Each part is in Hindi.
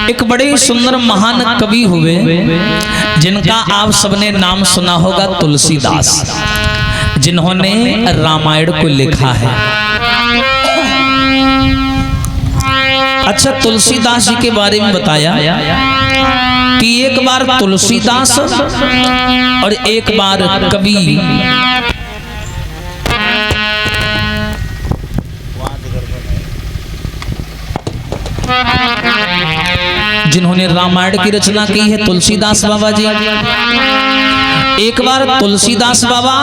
एक बड़े सुंदर महान कवि हुए जिनका आप सबने नाम सुना होगा, तुलसीदास, जिन्होंने रामायण को लिखा है। अच्छा, तुलसीदास जी के बारे में बताया कि एक बार तुलसीदास और एक बार कवि जिन्होंने रामायण की रचना की है, तुलसीदास बाबा जी। एक बार तुलसीदास बाबा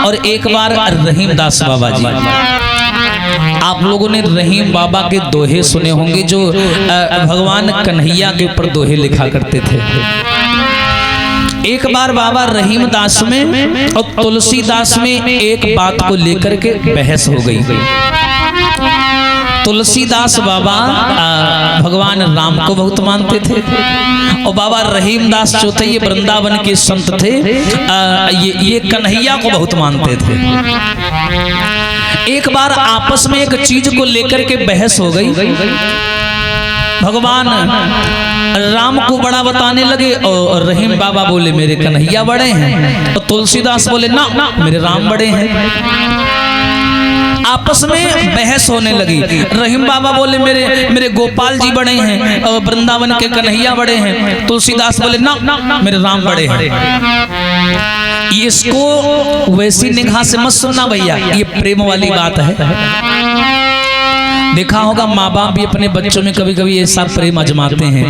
और एक बार रहीमदास बाबा जी। आप लोगों ने रहीम बाबा के दोहे सुने होंगे, जो भगवान कन्हैया के ऊपर दोहे लिखा करते थे। एक बार बाबा रहीमदास में और तुलसीदास में एक बात को लेकर के बहस हो गई। तुलसीदास बाबा भगवान राम को बहुत मानते थे और बाबा रहीमदास जो थे ये वृंदावन के संत थे, ये कन्हैया को बहुत मानते थे। एक बार आपस में एक चीज को लेकर के बहस हो गई। भगवान राम को बड़ा बताने लगे और रहीम बाबा बोले मेरे कन्हैया बड़े हैं, और तुलसीदास बोले ना मेरे राम बड़े हैं। आपस में बहस होने लगी। रहीम बाबा बोले मेरे गोपाल जी बड़े हैं और वृंदावन के कन्हैया बड़े हैं। तुलसीदास बोले ना मेरे राम बड़े हैं। इसको वैसी निगाह से मत सुनना भैया, ये प्रेम वाली बात है। देखा होगा माँ बाप भी अपने बच्चों में कभी कभी ऐसा प्रेम आजमाते हैं।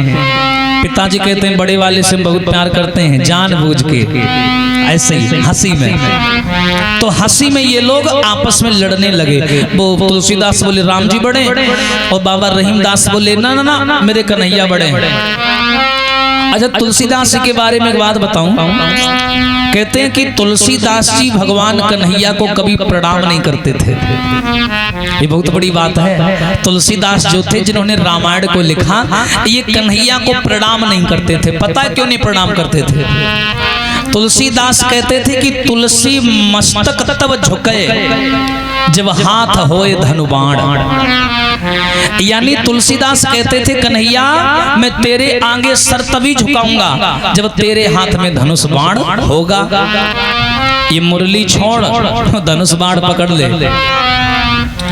पिताजी कहते हैं बड़े वाले से बहुत प्यार करते हैं जानबूझ के, ऐसे ही हंसी में। तो हंसी में ये लोग आपस में लड़ने लगे। वो तुलसीदास बोले राम जी बड़े और बाबा रहीमदास बोले ना मेरे कन्हैया बड़े। अच्छा, तुलसीदास जी के बारे में एक बात बताऊं। कहते हैं कि तुलसीदास जी भगवान कन्हैया को कभी प्रणाम नहीं करते थे। ये बहुत बड़ी बात है। तुलसीदास जो थे जिन्होंने रामायण को लिखा, ये कन्हैया को प्रणाम नहीं करते थे। पता है क्यों नहीं प्रणाम करते थे? तुलसीदास कहते थे कि तुलसी मस्तक तब झुके जब हाथ होए धनुबाण। यानी तुलसीदास कहते थे कन्हैया मैं तेरे आगे सर तभी झुकाऊंगा जब तेरे हाथ में धनुष बाण होगा। ये मुरली छोड़ धनुष बाण पकड़ ले,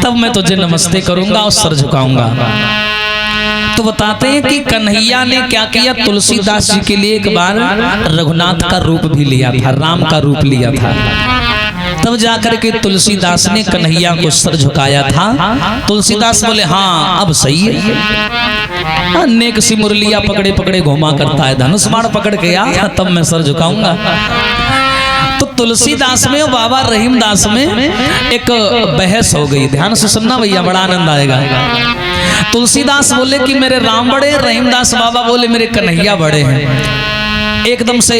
तब मैं तुझे नमस्ते करूंगा और सर झुकाऊंगा। तो बताते हैं कि कन्हैया ने क्या किया, तुलसीदास जी के लिए एक बार रघुनाथ का रूप भी लिया था, राम का रूप लिया था। तब जाकर के तुलसीदास ने कन्हैया को सर झुकाया था। तुलसीदास बोले हाँ अब सही है। अनेक सी मुरलियां पकड़े पकड़े घुमा करता है, धनुष बाण पकड़ के आ तब मैं सर झुकाऊंगा। तो तुलसीदास में और बाबा रहीमदास में एक बहस हो गई। ध्यान से सुनना भैया, बड़ा आनंद आएगा। तुलसीदास बोले कि मेरे राम बड़े, रहीमदास बाबा बोले मेरे कन्हैया बड़े हैं। एकदम से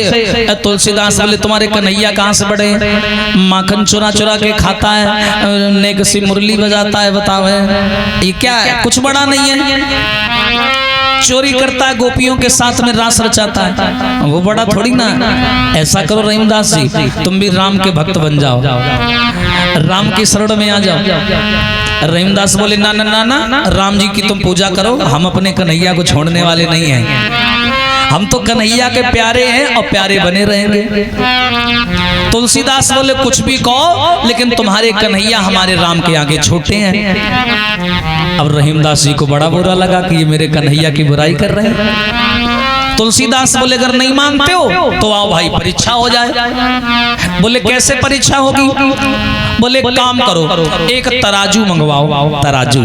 तुलसीदास बोले तुम्हारे कन्हैया कहाँ से बड़े हैं? माखन चुरा चुरा के खाता है, नेक सी मुरली बजाता है, बताओ ये क्या है? कुछ बड़ा नहीं है। चोरी करता है, गोपियों के साथ में रास रचाता है, वो बड़ा थोड़ी ना। ऐसा करो रहीमदास जी, तुम भी राम के भक्त बन जाओ, राम की शरण में आ जाओ। रहीमदास बोले ना ना ना ना, राम जी की तुम पूजा करो, हम अपने कन्हैया को छोड़ने वाले नहीं हैं। हम तो कन्हैया के प्यारे हैं और प्यारे बने रहेंगे। तुलसीदास बोले कुछ भी कहो, लेकिन तुम्हारे कन्हैया हमारे राम के आगे छोटे हैं। अब रहीमदास जी को बड़ा बुरा लगा कि ये मेरे कन्हैया की बुराई कर रहे हैं। तुलसीदास बोले अगर नहीं मानते हो तो आओ भाई परीक्षा हो जाए। बोले कैसे परीक्षा होगी? बोले काम करो, एक तराजू मंगवाओ। तराजू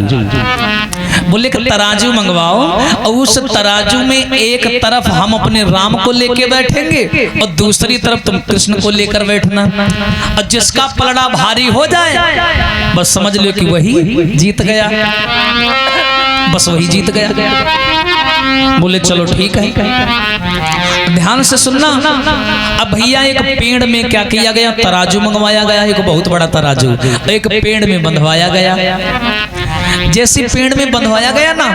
बोले कि तराजू मंगवाओ और उस तराजू में एक तरफ हम अपने राम को लेके बैठेंगे और दूसरी तरफ तुम कृष्ण को लेकर बैठना, और जिसका पलड़ा भारी हो जाए बस समझ लो कि वही जीत गया, बस वही जीत गया। बोले चलो ठीक है। ध्यान से सुनना। अब भैया एक पेड़ में क्या किया गया? तराजू मंगवाया गया, एक बहुत बड़ा तराजू एक पेड़ में बंधवाया गया। जैसे पेड़ में बंधवाया गया ना,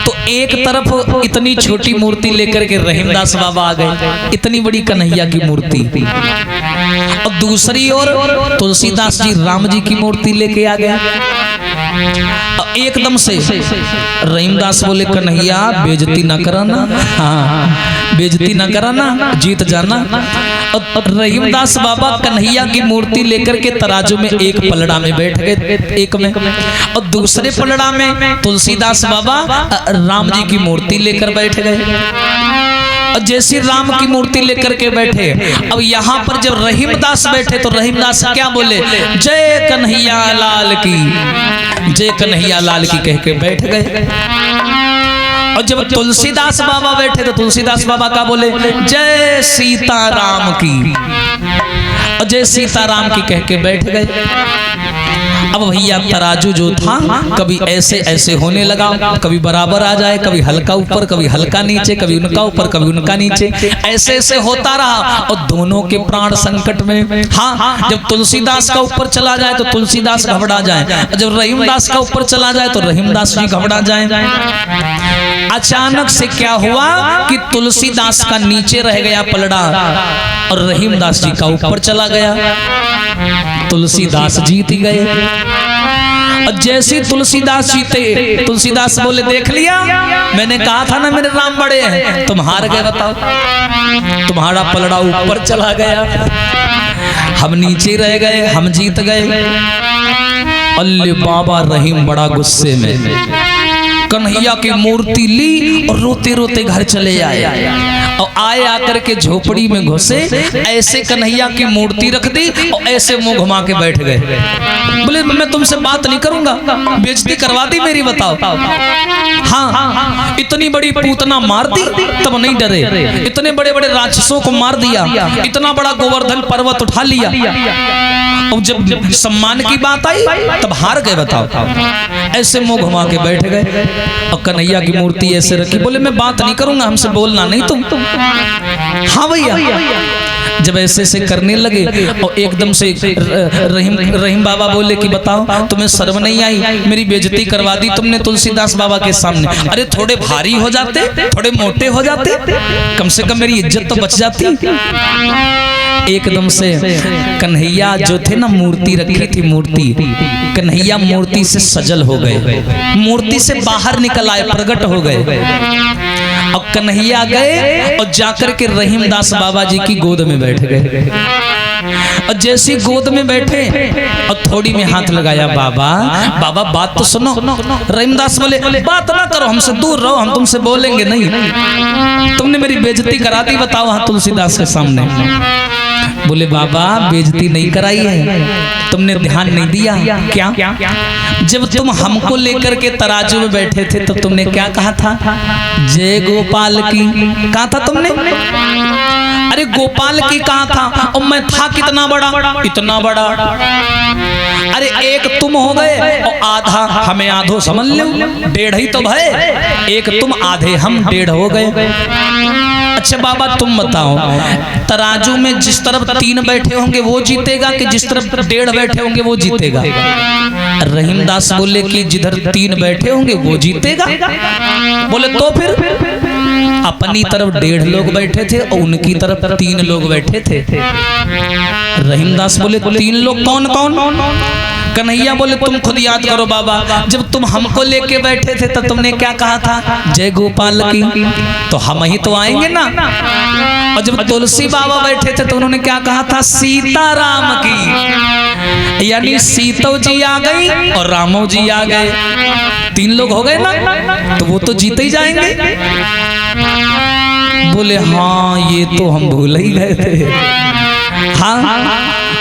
तो एक तरफ इतनी छोटी मूर्ति लेकर के रहीमदास बाबा आ गए, इतनी बड़ी कन्हैया की मूर्ति, और दूसरी ओर तुलसीदास जी राम जी की मूर्ति लेके आ गए। एकदम से रहीमदास बोले कन्हैया बेइज्जती ना कराना, हाँ बेइज्जती ना कराना, जीत जाना। और रहीमदास बाबा कन्हैया की मूर्ति लेकर के तराजू में एक पलड़ा में बैठ गए, एक में, और दूसरे पलड़ा में तुलसीदास बाबा राम जी की मूर्ति लेकर बैठ गए। और जैसे राम की मूर्ति लेकर के बैठे, अब यहाँ पर जब रहीमदास बैठे तो रहीमदास क्या बोले, जय कन्हैया लाल की, जय कन्हैया लाल की कह के बैठ गए। और जब तुलसीदास बाबा बैठे तो तुलसीदास बाबा का बोले, जय सीताराम की, और जय सीताराम की कह के बैठ गए। अब भैया तराजू जो था कभी ऐसे ऐसे होने लगा, कभी बराबर आ जाए, कभी हल्का ऊपर, कभी हल्का नीचे, कभी उनका ऊपर, कभी उनका नीचे, ऐसे ऐसे होता रहा। और दोनों के प्राण संकट में। हाँ, जब तुलसीदास का ऊपर चला जाए तो तुलसीदास घबरा जाए, जब रहीमदास का ऊपर चला जाए तो रहीमदास जी घबरा जाए। अचानक से क्या हुआ कि तुलसीदास का नीचे रह गया पलड़ा और रहीमदास जी का ऊपर चला गया। तुलसीदास जीत गए। और जैसे तुलसीदास जीते, तुलसीदास बोले देख लिया, मैंने कहा था ना मेरे राम बड़े हैं, तुम हार गए, बताओ तुम्हारा पलड़ा ऊपर चला गया, हम नीचे रह गए, हम जीत गए। अल्ले बाबा रहीम बड़ा गुस्से में कन्हैया की मूर्ति ली और रोते रोते घर चले आए। और आए आकर के झोपड़ी में घुसे, ऐसे कन्हैया की मूर्ति रख दी और ऐसे मुंह घुमा के बैठ गए। बोले मैं तुमसे बात नहीं करूंगा, बेइज्जती करवा दी मेरी, बताओ। हाँ, इतनी बड़ी पूतना मार दी तब नहीं डरे, इतने बड़े बड़े राक्षसों को मार दिया, इतना बड़ा गोवर्धन पर्वत उठा लिया, और जब सम्मान की बात आई तब हार गए, बताओ। ऐसे मुंह घुमा के बैठ गए और कन्हैया की मूर्ति ऐसे रखी। बोले मैं बात नहीं करूंगा, हमसे बोलना नहीं तुम। हाँ भैया, जब ऐसे ऐसे करने लगे और एकदम से रहीम बाबा बोले कि बताओ तुम्हें शर्म नहीं आई, मेरी बेइज्जती करवा दी तुमने तुलसीदास बाबा के सामने। अरे थोड़े भारी हो जाते, थोड़े मोटे हो जाते, कम से कम मेरी इज्जत तो बच जाती। एकदम से कन्हैया जो थे ना, मूर्ति रखी थी, मूर्ति कन्हैया मूर्ति से सजल हो गए, मूर्ति से बाहर निकल आए, प्रकट हो गए। अब कन्हैया गए और जाकर के रहीमदास बाबा जी की गोद में बैठ गए। और जैसी गोद में बैठे और थोड़ी में हाथ लगाया, बाबा बाबा बात तो सुनो। रहीमदास बोले बात ना करो, हमसे दूर रहो, हम तुमसे बोलेंगे नहीं, तुमने मेरी बेइज्जती करा दी, बताओ हाँ तुलसीदास के सामने। बोले बाबा बेइज्जती नहीं कराई है, तुमने ध्यान नहीं दिया क्या? जब तुम हमको लेकर के तराजू में बैठे थे तो तुमने क्या कहा था? जय गोपाल की कहा था तुमने। अरे गोपाल की कहा था, और मैं था कितना बड़ा, इतना बड़ा। अरे एक तुम हो गए और आधा हमें आधो समझ लो, डेढ़ ही तो भय, एक तुम आधे हम डेढ़ हो गए। अच्छा बाबा तुम बताओ, तराजू में जिस तरफ 3 बैठे होंगे वो जीतेगा कि जिस तरफ 1.5 बैठे होंगे वो जीतेगा? रहीमदास बोले कि जिधर 3 बैठे होंगे वो जीतेगा। बोले तो फिर अपनी तरफ 1.5 लोग बैठे थे और उनकी तरफ 3 लोग बैठे थे। रहीमदास बोले 3 लोग कौन कौन? कन्हैया बोले तुम खुद याद करो बाबा, जब तुम हमको लेके बैठे थे तो तुमने क्या कहा था? जय गोपाल की, तो हम ही तो आएंगे ना। और जब तुलसी बाबा बैठे थे तो उन्होंने क्या कहा था? सीताराम की, यानी सीतो जी आ गई और रामो जी आ गए, 3 लोग हो गए ना, तो वो तो जीते ही जाएंगे। बोले हाँ ये तो हम भूल ही गए थे। हाँ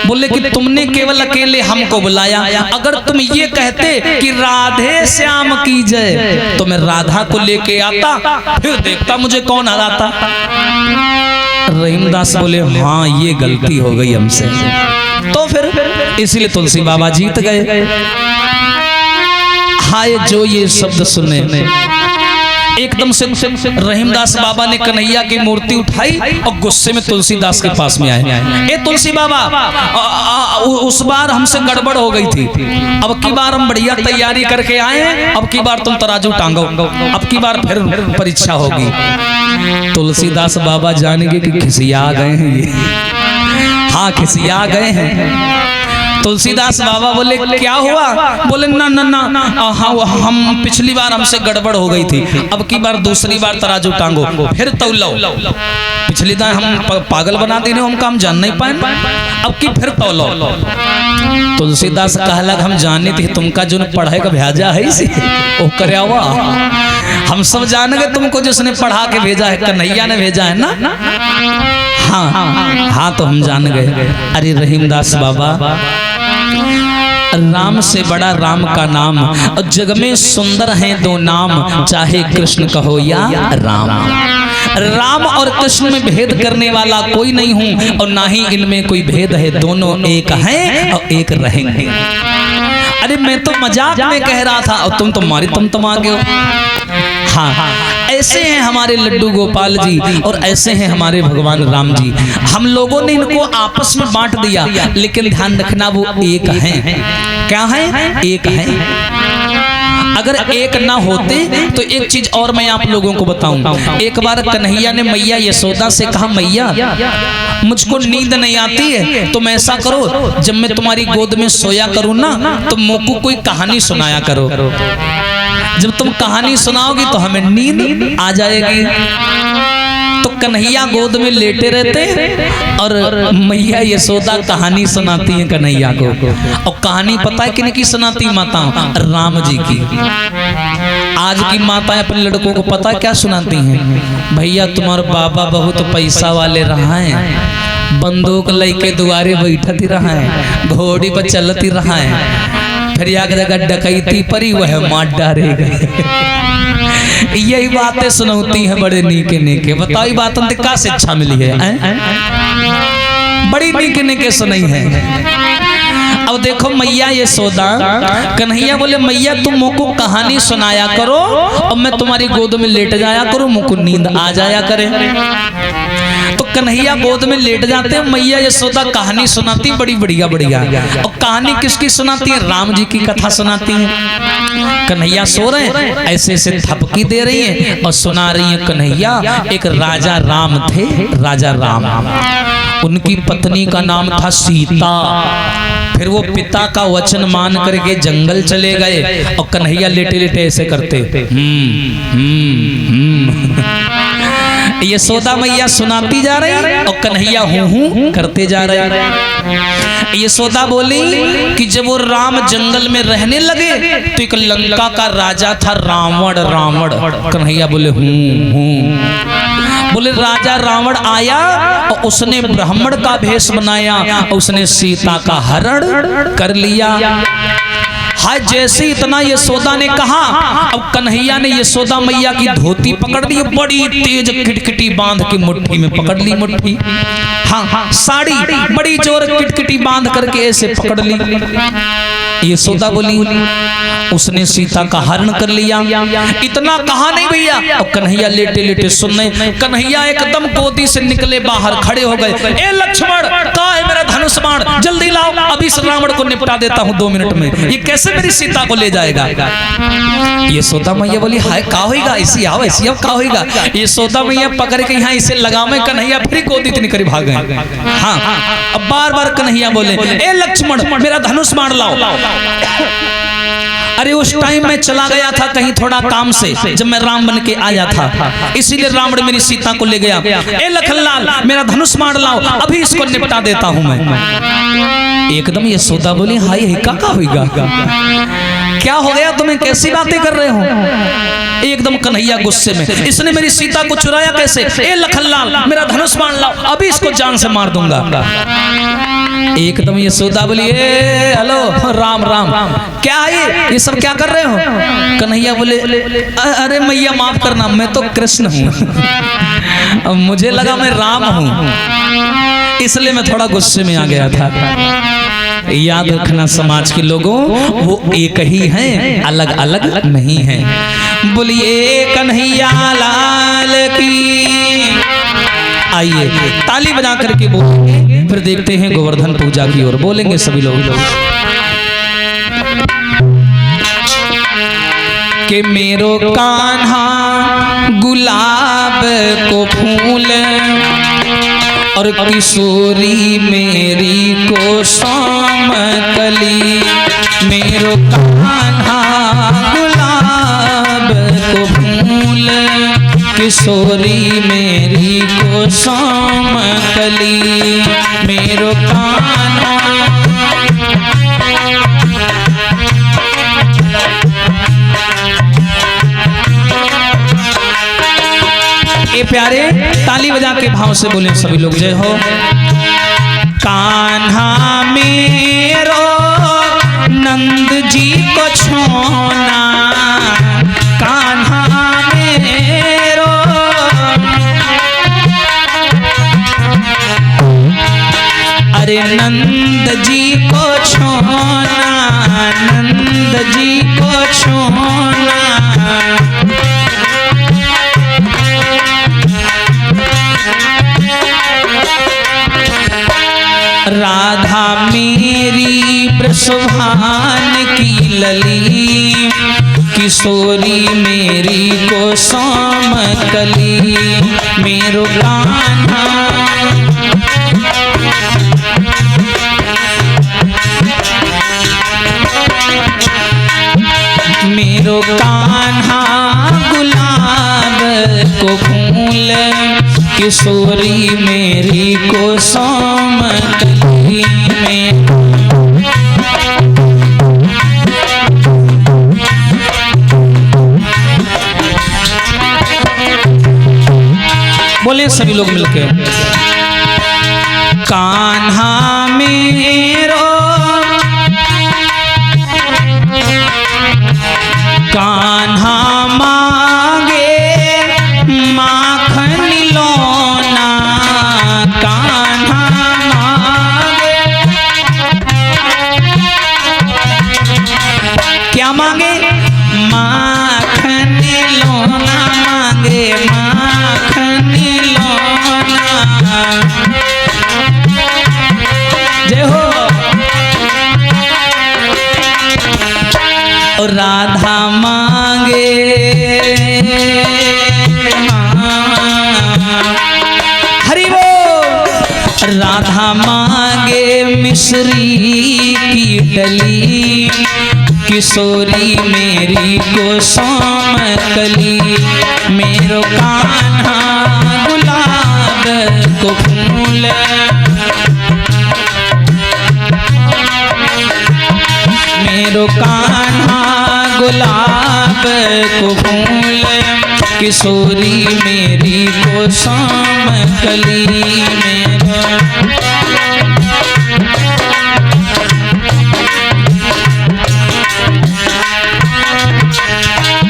बोले कि तुमने केवल अकेले हमको बुलाया, अगर तुम ये कहते कि राधे श्याम की जय तो मैं राधा को लेके आता, फिर देखता मुझे कौन हराता। रहीमदास बोले हाँ ये गलती हो गई हमसे, तो फिर इसलिए तुलसी बाबा जीत गए। हाय जो ये शब्द सुने, एकदम से रहीमदास बाबा ने कन्हैया की मूर्ति उठाई और गुस्से में तुलसीदास के पास में आए। ए तुलसी बाबा, उस बार हमसे गड़बड़ हो गई थी, अब की बार हम बढ़िया तैयारी करके आए, अब की बार तुम तराजू टांगो, अब की बार फिर परीक्षा होगी। तुलसीदास बाबा जानेंगे कि खिसिया गए हैं ये, हाँ खिसिया गए हैं। तुलसीदास बाबा बोले क्या हुआ? बोले ना ना ना हाँ हम पिछली बार हमसे गड़बड़ हो गई थी, अब की बार दूसरी बार तराजू टांगो फिर तौलो। पिछली बार हम पागल बना देने हम काम जान नहीं पाए, अब की फिर तौलो। तुलसीदास कहलक हम जाने थे तुमका जो पढ़ाई का भेजा है इसी ओ करवा, हम सब जान गए तुमको जिसने पढ़ा के भेजा है, कन्हैया ने भेजा है ना। हाँ हाँ तो हम जान गए। अरे रहीमदास बाबा, राम से बड़ा राम का नाम, और जग में सुंदर हैं दो नाम, चाहे कृष्ण कहो या राम। राम और कृष्ण में भेद करने वाला कोई नहीं हूं, और ना ही इनमें कोई भेद है, दोनों एक हैं और एक रहेंगे। अरे मैं तो मजाक में कह रहा था और तुम तो मारी तुम आ गए हो। हाँ ऐसे हैं हमारे लड्डू गोपाल जी और ऐसे हैं हमारे भगवान राम जी। हम लोगों ने इनको आपस में बांट दिया, लेकिन ध्यान रखना वो एक हैं। क्या है? एक हैं। अगर एक ना होते तो एक चीज और मैं आप लोगों को बताऊं। एक बार कन्हैया ने मैया यशोदा से कहा, मैया मुझको नींद नहीं आती है, तुम ऐसा करो जब मैं तुम्हारी गोद में सोया करूं ना तो मुझको कोई कहानी सुनाया करो। जब तुम कहानी सुनाओगी तो हमें नींद आ जाएगी। तो कन्हैया गोद में लेटे रहते और मैया यशोदा कहानी सुनाती हैं कन्हैया को। और कहानी पता है किन की सुनाती? माता राम जी की। आज की माताएं अपने लड़कों को पता क्या सुनाती हैं? भैया तुम्हारे बाबा बहुत पैसा वाले रहा है, बंदूक लेके दुआरे बैठती रहा है, घोड़ी पर चलती रहा है, फिर आगे जगह डकैती परी वह मार डारेगा। यही बातें सुनौती है बड़े नीके नीके। बताओ ये बात का शिक्षा मिली है? बड़ी नीके नीके सुनाई है। अब देखो मैया यशोदा, कन्हैया बोले मैया तुम मुझको कहानी सुनाया करो और मैं तुम्हारी गोद में लेट जाया करूं, मुझको नींद आ जाया करे। तो कन्हैया गोद में लेट जाते हैं, मैया यशोदा कहानी सुनाती बड़ी बढ़िया बढ़िया। और कहानी किसकी सुनाती है? राम जी की कथा सुनाती है। कन्हैया सो रहे हैं, ऐसे ऐसे थपकी दे रही है और सुना रही है कन्हैया। एक राजा राम थे, राजा राम, उनकी पत्नी का नाम था सीता। फिर वो पिता का वचन मान करके जंगल चले गए और कन्हैया लेटे लेटे ऐसे करते यशोदा मैया सुनाती जा रही और कन्हैया हूं करते जा रहे। यशोदा बोली कि जब वो राम जंगल में रहने लगे तो एक लंका का राजा था रावण। रावण कन्हैया बोले हूं। बोले राजा रावण आया और उसने ब्राह्मण का भेष बनाया और उसने सीता का हरण कर लिया। हाय जैसे इतना यशोदा ने कहा, अब कन्हैया ने यशोदा मैया की धोती पकड़ ली, बड़ी तेज किटकिटी बांध के मुट्ठी में पकड़ ली। मुट्ठी हाँ साड़ी बड़ी जोर किटकिटी बांध करके ऐसे पकड़ ली। यशोदा बोली उसने सीता का हरण कर लिया। इतना कहा नहीं भैया, और कन्हैया लेटे लेटे सुनने। कन्हैया एकदम गोदी से निकले बाहर, खड़े हो गए। ए लक्ष्मण कहाँ है मेरा धनुष बाण? जल्दी लाओ, अभी इस रावण को निपटा देता हूँ 2 मिनट में। ये कैसे मेरी सीता को ले जाएगा? यशोदा मैया बोली हाय का होगा, ऐसी आओ ऐसी आओ, का होगा? यशोदा मैया पकड़ के यहाँ इसे लगावे, कन्हैया फिर गोदी इतनी करीब भाग गए। हाँ अब बार बार कन्हैया बोले ए लक्ष्मण मेरा धनुष बाण लाओ। अरे उस टाइम में चला गया था कहीं थोड़ा काम से, जब मैं राम बन के आया था, इसीलिए रावण मेरी सीता को ले गया। ए लखनलाल मेरा धनुष बाण लाओ, अभी इसको निपटा देता हूं मैं। एकदम यशोदा बोली हाय का होगा, क्या हो गया तुम्हें, कैसी बातें कर रहे हो? एकदम कन्हैया गुस्से में, इसने मेरी सीता को चुराया कैसे? ए लखनलाल मेरा धनुष बाण लाओ, अभी इसको जान से मार दूंगा। एकदम यशोदा बोली ए हेलो राम राम, क्या है ये सब क्या कर रहे हो? कन्हैया बोले अरे मैया माफ करना, मैं तो कृष्ण हूँ, मुझे लगा मैं राम हूँ, इसलिए मैं थोड़ा गुस्से में आ गया था। याद रखना समाज के लोगों, वो एक ही हैं, अलग अलग नहीं हैं। बोलिए कन्हैया लाल की। आइए ताली बजा करके बोलेंगे, फिर देखते हैं गोवर्धन पूजा की ओर। बोलेंगे सभी लोग कि मेरो कान्हा गुलाब को फूल और किशोरी मेरी को शाम कली, मेरो कान्हा गुलाब को भूल, किशोरी मेरी को शाम कली, मेरो कान्हा। ये प्यारे ताली बजा के भाव से बोले सभी लोग जय हो। कान्हा मेरो नंद जी को छोना, कान्हा मेरो अरे नंद जी को छोना, नंद जी को छोना। राधा मेरी ब्रजभान की लली, किशोरी मेरी को शाम कली, मेरो कान्हा। मेरो कान्हा गुलाब को फूल, किशोरी मेरी को शाम कली में। बोले सभी लोग मिलके कान्हा मेरो, कान्हा मांगे माखन लोना, कान्हा मांगे क्या मांगे, माखन लोना मांगे, माखन लोना। जय हो। राधा मांगे हरि बोल। राधा मांगे मिश्री की डली, किशोरी मेरी को शाम कली, मेरो कान्हा गुलाब को फूल, मेरो कान्हा गुलाब को फूल, किशोरी मेरी को शाम कली मेरा।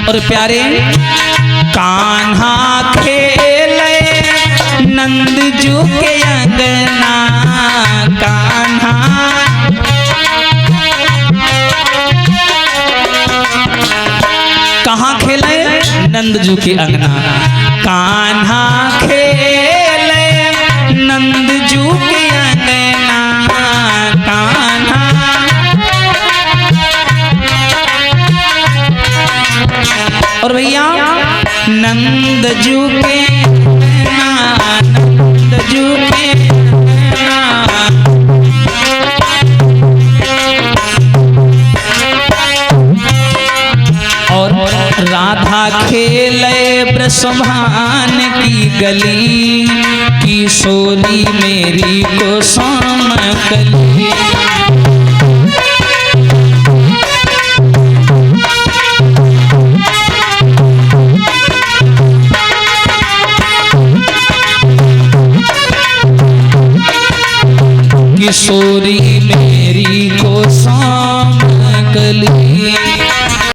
और प्यारे कान्हा खेले नंदजू के अंगना, कान्हा कहाँ खेले, नंदजू के अंगना। कान्हा खेले नंदजू के अंगना, कान्हा और भैया नंदजू के अंगना, नंदजू के अंगना। और राधा खेले ब्रजभान की गली, किशोरी मेरी को शाम कली। किशोरी मेरी को शाम कली।